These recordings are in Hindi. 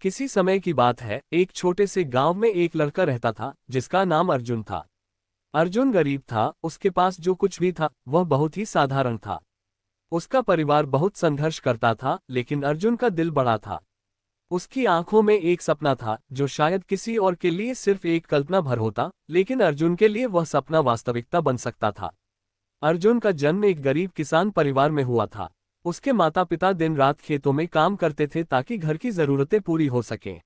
किसी समय की बात है, एक छोटे से गांव में एक लड़का रहता था जिसका नाम अर्जुन था। अर्जुन गरीब था, उसके पास जो कुछ भी था वह बहुत ही साधारण था। उसका परिवार बहुत संघर्ष करता था, लेकिन अर्जुन का दिल बड़ा था। उसकी आंखों में एक सपना था जो शायद किसी और के लिए सिर्फ एक कल्पना भर होता, लेकिन अर्जुन के लिए वह सपना वास्तविकता बन सकता था। अर्जुन का जन्म एक गरीब किसान परिवार में हुआ था। उसके माता पिता दिन रात खेतों में काम करते थे ताकि घर की जरूरतें पूरी हो सकें।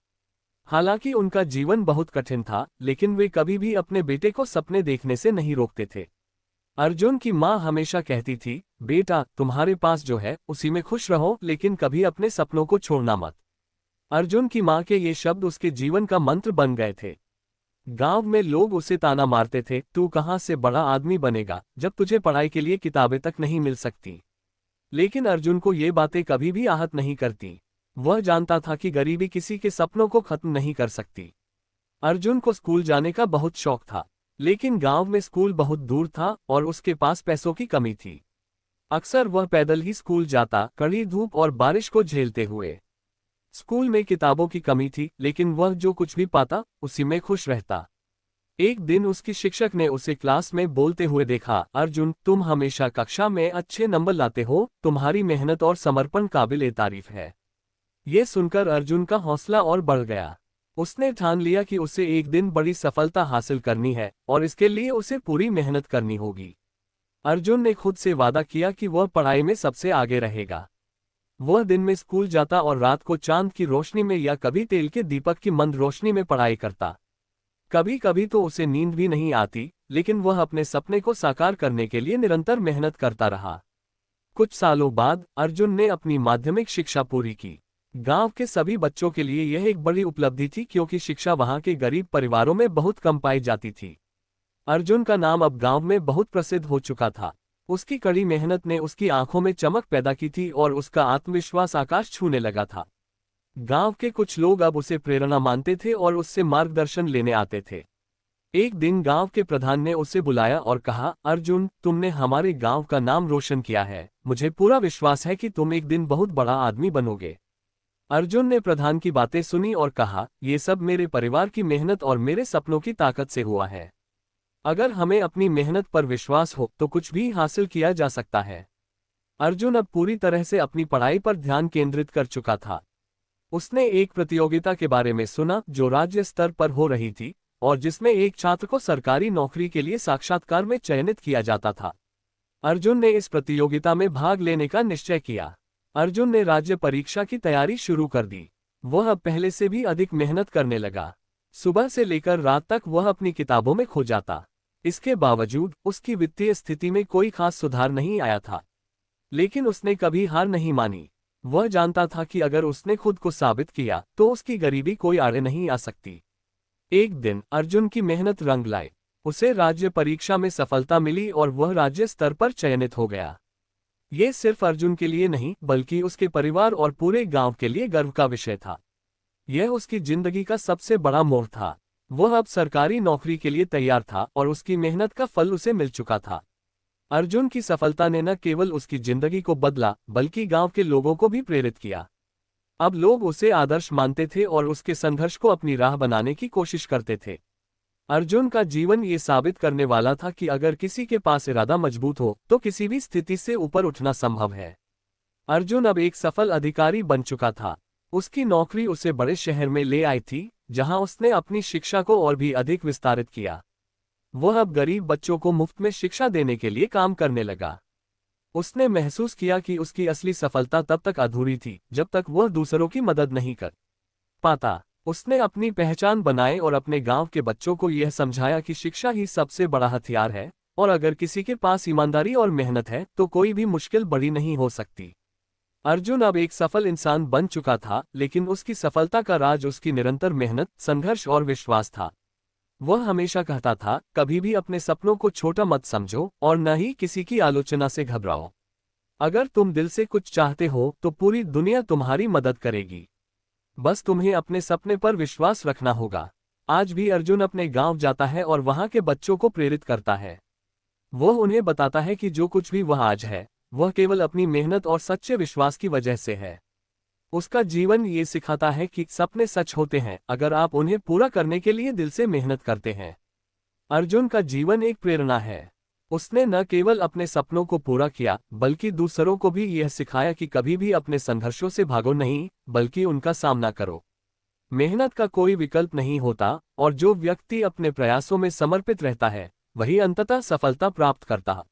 हालांकि उनका जीवन बहुत कठिन था, लेकिन वे कभी भी अपने बेटे को सपने देखने से नहीं रोकते थे। अर्जुन की माँ हमेशा कहती थी, बेटा तुम्हारे पास जो है उसी में खुश रहो, लेकिन कभी अपने सपनों को छोड़ना मत। अर्जुन की माँ के ये शब्द उसके जीवन का मंत्र बन गए थे। गांव में लोग उसे ताना मारते थे, तू कहाँ से बड़ा आदमी बनेगा जब तुझे पढ़ाई के लिए किताबें तक नहीं मिल सकती। लेकिन अर्जुन को ये बातें कभी भी आहत नहीं करती। वह जानता था कि गरीबी किसी के सपनों को खत्म नहीं कर सकती। अर्जुन को स्कूल जाने का बहुत शौक था, लेकिन गांव में स्कूल बहुत दूर था और उसके पास पैसों की कमी थी। अक्सर वह पैदल ही स्कूल जाता, कड़ी धूप और बारिश को झेलते हुए। स्कूल में किताबों की कमी थी, लेकिन वह जो कुछ भी पाता उसी में खुश रहता। एक दिन उसकी शिक्षक ने उसे क्लास में बोलते हुए देखा, अर्जुन तुम हमेशा कक्षा में अच्छे नंबर लाते हो, तुम्हारी मेहनत और समर्पण काबिल तारीफ है। ये सुनकर अर्जुन का हौसला और बढ़ गया। उसने ठान लिया कि उसे एक दिन बड़ी सफलता हासिल करनी है और इसके लिए उसे पूरी मेहनत करनी होगी। अर्जुन ने खुद से वादा किया कि वह पढ़ाई में सबसे आगे रहेगा। वह दिन में स्कूल जाता और रात को चांद की रोशनी में या कभी तेल के दीपक की मंद रोशनी में पढ़ाई करता। कभी कभी तो उसे नींद भी नहीं आती, लेकिन वह अपने सपने को साकार करने के लिए निरंतर मेहनत करता रहा। कुछ सालों बाद अर्जुन ने अपनी माध्यमिक शिक्षा पूरी की। गांव के सभी बच्चों के लिए यह एक बड़ी उपलब्धि थी, क्योंकि शिक्षा वहां के गरीब परिवारों में बहुत कम पाई जाती थी। अर्जुन का नाम अब गांव में बहुत प्रसिद्ध हो चुका था। उसकी कड़ी मेहनत ने उसकी आंखों में चमक पैदा की थी और उसका आत्मविश्वास आकाश छूने लगा था। गांव के कुछ लोग अब उसे प्रेरणा मानते थे और उससे मार्गदर्शन लेने आते थे। एक दिन गांव के प्रधान ने उसे बुलाया और कहा, अर्जुन तुमने हमारे गांव का नाम रोशन किया है, मुझे पूरा विश्वास है कि तुम एक दिन बहुत बड़ा आदमी बनोगे। अर्जुन ने प्रधान की बातें सुनी और कहा, ये सब मेरे परिवार की मेहनत और मेरे सपनों की ताकत से हुआ है। अगर हमें अपनी मेहनत पर विश्वास हो तो कुछ भी हासिल किया जा सकता है। अर्जुन अब पूरी तरह से अपनी पढ़ाई पर ध्यान केंद्रित कर चुका था। उसने एक प्रतियोगिता के बारे में सुना जो राज्य स्तर पर हो रही थी और जिसमें एक छात्र को सरकारी नौकरी के लिए साक्षात्कार में चयनित किया जाता था। अर्जुन ने इस प्रतियोगिता में भाग लेने का निश्चय किया। अर्जुन ने राज्य परीक्षा की तैयारी शुरू कर दी। वह अब पहले से भी अधिक मेहनत करने लगा। सुबह से लेकर रात तक वह अपनी किताबों में खो जाता। इसके बावजूद उसकी वित्तीय स्थिति में कोई खास सुधार नहीं आया था, लेकिन उसने कभी हार नहीं मानी। वह जानता था कि अगर उसने खुद को साबित किया तो उसकी गरीबी कोई आड़े नहीं आ सकती। एक दिन अर्जुन की मेहनत रंग लाई। उसे राज्य परीक्षा में सफलता मिली और वह राज्य स्तर पर चयनित हो गया। ये सिर्फ अर्जुन के लिए नहीं, बल्कि उसके परिवार और पूरे गांव के लिए गर्व का विषय था। यह उसकी जिंदगी का सबसे बड़ा मोड़ था। वह अब सरकारी नौकरी के लिए तैयार था और उसकी मेहनत का फल उसे मिल चुका था। अर्जुन की सफलता ने न केवल उसकी जिंदगी को बदला, बल्कि गांव के लोगों को भी प्रेरित किया। अब लोग उसे आदर्श मानते थे और उसके संघर्ष को अपनी राह बनाने की कोशिश करते थे। अर्जुन का जीवन ये साबित करने वाला था कि अगर किसी के पास इरादा मजबूत हो तो किसी भी स्थिति से ऊपर उठना संभव है। अर्जुन अब एक सफल अधिकारी बन चुका था। उसकी नौकरी उसे बड़े शहर में ले आई थी, जहां उसने अपनी शिक्षा को और भी अधिक विस्तारित किया। वह अब गरीब बच्चों को मुफ्त में शिक्षा देने के लिए काम करने लगा। उसने महसूस किया कि उसकी असली सफलता तब तक अधूरी थी जब तक वह दूसरों की मदद नहीं कर पाता। उसने अपनी पहचान बनाई और अपने गांव के बच्चों को यह समझाया कि शिक्षा ही सबसे बड़ा हथियार है, और अगर किसी के पास ईमानदारी और मेहनत है तो कोई भी मुश्किल बड़ी नहीं हो सकती। अर्जुन अब एक सफल इंसान बन चुका था, लेकिन उसकी सफलता का राज उसकी निरंतर मेहनत, संघर्ष और विश्वास था। वह हमेशा कहता था, कभी भी अपने सपनों को छोटा मत समझो और न ही किसी की आलोचना से घबराओ। अगर तुम दिल से कुछ चाहते हो तो पूरी दुनिया तुम्हारी मदद करेगी। बस तुम्हें अपने सपने पर विश्वास रखना होगा। आज भी अर्जुन अपने गांव जाता है और वहां के बच्चों को प्रेरित करता है। वह उन्हें बताता है कि जो कुछ भी वह आज है, वह केवल अपनी मेहनत और सच्चे विश्वास की वजह से है। उसका जीवन ये सिखाता है कि सपने सच होते हैं अगर आप उन्हें पूरा करने के लिए दिल से मेहनत करते हैं। अर्जुन का जीवन एक प्रेरणा है। उसने न केवल अपने सपनों को पूरा किया बल्कि दूसरों को भी यह सिखाया कि कभी भी अपने संघर्षों से भागो नहीं, बल्कि उनका सामना करो। मेहनत का कोई विकल्प नहीं होता, और जो व्यक्ति अपने प्रयासों में समर्पित रहता है वही अंततः सफलता प्राप्त करता है।